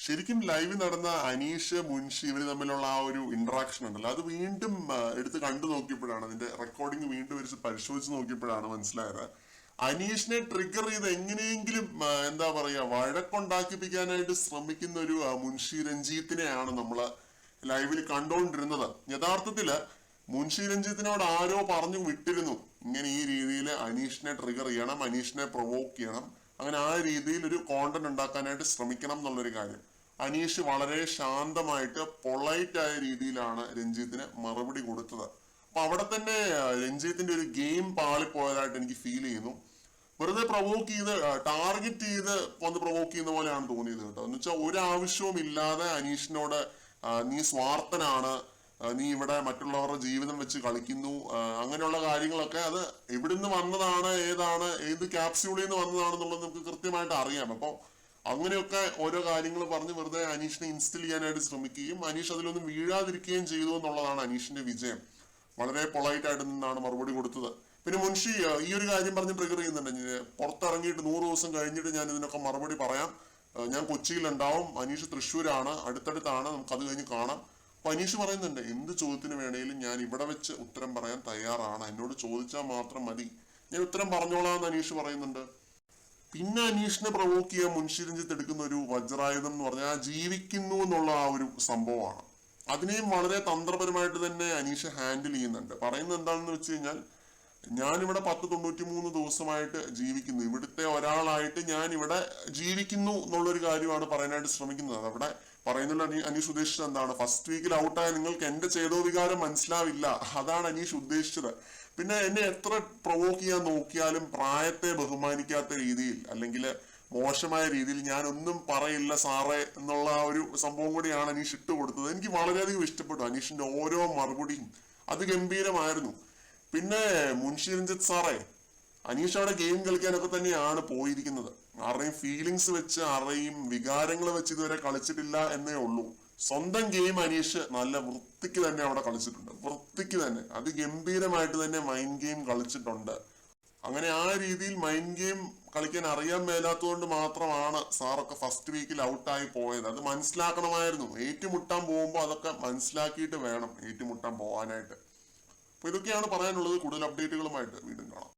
ശരിക്കും ലൈവ് നടന്ന അനീഷ് മുൻഷി ഇവര് തമ്മിലുള്ള ആ ഒരു ഇന്ററാക്ഷൻ ഉണ്ടല്ലോ, അത് വീണ്ടും എടുത്ത് കണ്ടു നോക്കിയപ്പോഴാണ്, അതിന്റെ റെക്കോർഡിംഗ് വീണ്ടും പരിശോധിച്ച് നോക്കിയപ്പോഴാണ് മനസ്സിലായത് അനീഷിനെ ട്രിഗർ ചെയ്ത് എങ്ങനെയെങ്കിലും എന്താ പറയാ വഴക്കുണ്ടാക്കിപ്പിക്കാനായിട്ട് ശ്രമിക്കുന്ന ഒരു മുൻഷി രഞ്ജിത്തിനെയാണ് നമ്മള് ലൈവിൽ കണ്ടുകൊണ്ടിരുന്നത്. യഥാർത്ഥത്തില് മുൻഷി രഞ്ജിത്തിനോട് ആരോ പറഞ്ഞു വിട്ടിരുന്നു ഇങ്ങനെ ഈ രീതിയിൽ അനീഷിനെ ട്രിഗർ ചെയ്യണം, അനീഷിനെ പ്രൊവോക്ക് ചെയ്യണം, അങ്ങനെ ആ രീതിയിൽ ഒരു കോണ്ടന്റ് ഉണ്ടാക്കാനായിട്ട് ശ്രമിക്കണം എന്നുള്ളൊരു കാര്യം. അനീഷ് വളരെ ശാന്തമായിട്ട് പൊളൈറ്റ് ആയ രീതിയിലാണ് രഞ്ജിത്തിന് മറുപടി കൊടുത്തത്. അപ്പൊ അവിടെ തന്നെ രഞ്ജിത്തിന്റെ ഒരു ഗെയിം പാളിപ്പോയതായിട്ട് എനിക്ക് ഫീൽ ചെയ്യുന്നു. വെറുതെ പ്രൊവോക്ക് ചെയ്ത് ടാർഗറ്റ് ചെയ്ത് വന്ന് പ്രൊവോക്ക് ചെയ്യുന്ന പോലെയാണ് തോന്നിയത് കേട്ടോ. എന്ന് വെച്ചാൽ ഒരാവശ്യവും ഇല്ലാതെ അനീഷിനോട് നീ സ്വാർത്ഥനാണ്, നീ ഇവിടെ മറ്റുള്ളവരുടെ ജീവിതം വെച്ച് കളിക്കുന്നു, അങ്ങനെയുള്ള കാര്യങ്ങളൊക്കെ അത് എവിടുന്ന് വന്നതാണ്, ഏത് ക്യാപ്സ്യൂളിൽ നിന്ന് വന്നതാണെന്നുള്ളത് നമുക്ക് കൃത്യമായിട്ട് അറിയാം. അപ്പൊ അങ്ങനെയൊക്കെ ഓരോ കാര്യങ്ങൾ പറഞ്ഞ് വെറുതെ അനീഷിനെ ഇൻസ്റ്റിൽ ചെയ്യാനായിട്ട് ശ്രമിക്കുകയും അനീഷ് അതിലൊന്നും വീഴാതിരിക്കുകയും ചെയ്തു എന്നുള്ളതാണ് അനീഷിന്റെ വിജയം. വളരെ പൊളൈറ്റ് ആയിട്ട് നിന്നാണ് മറുപടി കൊടുത്തത്. പിന്നെ മുൻഷി ഈ ഒരു കാര്യം പറഞ്ഞ് ട്രിഗർ ചെയ്യുന്നുണ്ട്, പുറത്തിറങ്ങിയിട്ട് 100 ദിവസം കഴിഞ്ഞിട്ട് ഞാൻ ഇതിനൊക്കെ മറുപടി പറയാം, ഞാൻ കൊച്ചിയിലുണ്ടാവും, അനീഷ് തൃശ്ശൂരാണ്, അടുത്തടുത്താണ്, നമുക്ക് അത് കഴിഞ്ഞ് കാണാം. അപ്പൊ അനീഷ് പറയുന്നുണ്ട് എന്ത് ചോദ്യത്തിന് വേണേലും ഞാൻ ഇവിടെ വെച്ച് ഉത്തരം പറയാൻ തയ്യാറാണ്, എന്നോട് ചോദിച്ചാൽ മാത്രം മതി, ഞാൻ ഉത്തരം പറഞ്ഞോളാം എന്ന് അനീഷ് പറയുന്നുണ്ട്. പിന്നെ അനീഷിനെ പ്രൊവോക്ക് ചെയ്യാൻ മുൻഷി രഞ്ജിത്ത് എടുക്കുന്ന ഒരു വജ്രായുധം എന്ന് പറഞ്ഞാൽ ജീവിക്കുന്നു എന്നുള്ള ആ ഒരു സംഭവമാണ്. അതിനെയും വളരെ തന്ത്രപരമായിട്ട് തന്നെ അനീഷ് ഹാൻഡിൽ ചെയ്യുന്നുണ്ട്. പറയുന്നത് എന്താണെന്ന് വെച്ച് കഴിഞ്ഞാൽ, ഞാനിവിടെ 1093 ദിവസമായിട്ട് ജീവിക്കുന്നു, ഇവിടുത്തെ ഒരാളായിട്ട് ഞാൻ ഇവിടെ ജീവിക്കുന്നു എന്നുള്ളൊരു കാര്യമാണ് പറയാനായിട്ട് ശ്രമിക്കുന്നത്. അവിടെ പറയുന്നുള്ള അനീഷ് ഉദ്ദേശിച്ചത് എന്താണ്, ഫസ്റ്റ് വീക്കിൽ ഔട്ടായ നിങ്ങൾക്ക് എന്റെ ചേതോ വികാരം മനസ്സിലാവില്ല, അതാണ് അനീഷ് ഉദ്ദേശിച്ചത്. പിന്നെ എന്നെ എത്ര പ്രൊവോക്ക് ചെയ്യാൻ നോക്കിയാലും പ്രായത്തെ ബഹുമാനിക്കാത്ത രീതിയിൽ അല്ലെങ്കിൽ മോശമായ രീതിയിൽ ഞാൻ ഒന്നും പറയില്ല സാറേ എന്നുള്ള ആ ഒരു സംഭവം കൂടിയാണ് അനീഷ് ഇട്ട് കൊടുത്തത്. എനിക്ക് വളരെയധികം ഇഷ്ടപ്പെട്ടു അനീഷിന്റെ ഓരോ മറുപടിയും, അത് ഗംഭീരമായിരുന്നു. പിന്നെ മുൻഷി രഞ്ജിത്ത് സാറേ, അനീഷ് അവിടെ ഗെയിം കളിക്കാനൊക്കെ തന്നെയാണ് പോയിരിക്കുന്നത്. ആരുടെയും ഫീലിങ്സ് വെച്ച് ആരുടെയും വികാരങ്ങൾ വെച്ച് ഇതുവരെ കളിച്ചിട്ടില്ല എന്നേ ഉള്ളൂ. സ്വന്തം ഗെയിം അനീഷ് നല്ല വൃത്തിക്ക് തന്നെ അവിടെ കളിച്ചിട്ടുണ്ട്, വൃത്തിക്ക് തന്നെ അതിഗംഭീരമായിട്ട് തന്നെ മൈൻഡ് ഗെയിം കളിച്ചിട്ടുണ്ട്. അങ്ങനെ ആ രീതിയിൽ മൈൻഡ് ഗെയിം കളിക്കാൻ അറിയാൻ മേലാത്തതുകൊണ്ട് മാത്രമാണ് സാറൊക്കെ ഫസ്റ്റ് വീക്കിൽ ഔട്ടായി പോയത്. അത് മനസ്സിലാക്കണമായിരുന്നു. ഏറ്റുമുട്ടാൻ പോകുമ്പോൾ അതൊക്കെ മനസ്സിലാക്കിയിട്ട് വേണം ഏറ്റുമുട്ടാൻ പോകാനായിട്ട്. അപ്പൊ ഇതൊക്കെയാണ് പറയാനുള്ളത്. കൂടുതൽ അപ്ഡേറ്റുകളുമായിട്ട് വീണ്ടും കാണാം.